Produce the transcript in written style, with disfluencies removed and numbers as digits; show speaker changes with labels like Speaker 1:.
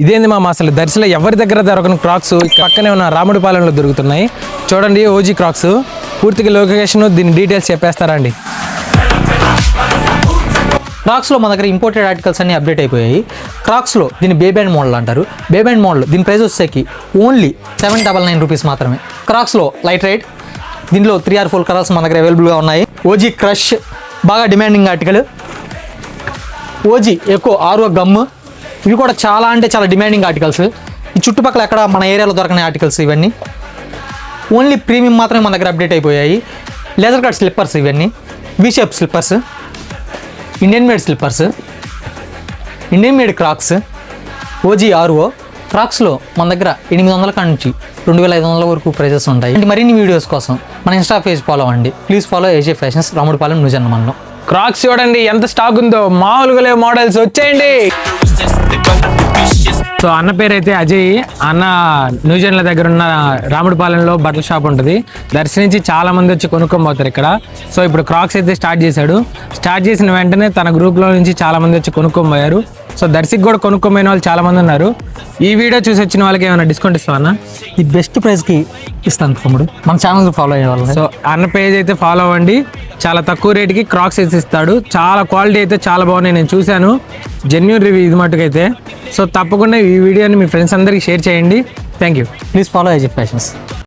Speaker 1: ఇదేంది మామ అసలు దర్శిలో ఎవరి దగ్గర దొరకని క్రాక్స్ పక్కనే ఉన్న రాముడిపాలెంలో దొరుకుతున్నాయి. చూడండి ఓజీ క్రాక్స్. పూర్తిగా లొకేషన్ దీని డీటెయిల్స్ చెప్పేస్తారండి.
Speaker 2: క్రాక్స్లో మన దగ్గర ఇంపోర్టెడ్ ఆర్టికల్స్ అన్ని అప్డేట్ అయిపోయాయి. క్రాక్స్లో దీన్ని బేబ్యాండ్ మోడల్ అంటారు. బేబ్యాండ్ మోడల్ దీని ప్రైస్ వచ్చేసరికి ఓన్లీ 799 రూపీస్ మాత్రమే. క్రాక్స్లో లైట్ రైడ్, దీనిలో 3 or 4 కలర్స్ మన దగ్గర అవైలబుల్గా ఉన్నాయి. ఓజీ క్రష్ బాగా డిమాండింగ్ ఆర్టికల్. ఓజీ ఎక్కువ ఆరో గమ్, ఇవి కూడా చాలా అంటే చాలా డిమాండింగ్ ఆర్టికల్స్. ఈ చుట్టుపక్కల ఎక్కడ మన ఏరియాలో దొరకని ఆర్టికల్స్ ఇవన్నీ. ఓన్లీ ప్రీమియం మాత్రమే మన దగ్గర అప్డేట్ అయిపోయాయి. లేజర్ కట్ స్లిప్పర్స్ ఇవన్నీ, V shape slippers, Indian made slippers, Indian made crocs, OG RO. క్రాక్స్లో మన దగ్గర 800 కాడ నుంచి 2500 వరకు ప్రైజెస్ ఉంటాయి. అంటే మరిన్ని వీడియోస్ కోసం మన ఇన్స్టా పేజ్ ఫాలో అవ్వండి. Please follow AJ fashions, Ramudipalem, న్యూజన్మండలం.
Speaker 1: క్రాక్స్ చూడండి ఎంత స్టాక్ ఉందో, మామూలుగా లేవు మోడల్స్. వచ్చేయండి. సో అన్న పేరు అయితే అజయ్. అన్న న్యూజిలాండ్ దగ్గర ఉన్న రాముడిపాలెంలో బట్టల షాప్ ఉంటుంది. దర్శి నుంచి చాలా మంది వచ్చి కొనుక్కొని పోతారు ఇక్కడ. సో ఇప్పుడు క్రాక్స్ అయితే స్టార్ట్ చేశాడు. స్టార్ట్ చేసిన వెంటనే తన గ్రూప్లో నుంచి చాలా మంది వచ్చి కొనుక్కొని పోయారు. సో దర్శికి కూడా కొనుక్కోపోయిన వాళ్ళు చాలా మంది ఉన్నారు. ఈ వీడియో చూసి వచ్చిన వాళ్ళకి ఏమైనా డిస్కౌంట్ ఇస్తావా అన్న?
Speaker 2: ఈ బెస్ట్ ప్రైస్కి ఇస్తాను తమ్ముడు. మన ఛానల్ ఫాలో అయ్యే వాళ్ళు.
Speaker 1: సో అన్న పేజ్ అయితే ఫాలో అవ్వండి. చాలా తక్కువ రేట్కి క్రాక్స్ అయితే ఇస్తాడు. చాలా క్వాలిటీ అయితే చాలా బాగున్నాయి, నేను చూశాను. జెన్యూన్ రివ్యూ ఇది మటుకైతే. సో తప్పకుండా ఈ వీడియోని మీ ఫ్రెండ్స్ అందరికీ షేర్ చేయండి. Thank you.
Speaker 2: Please follow AJ fashions.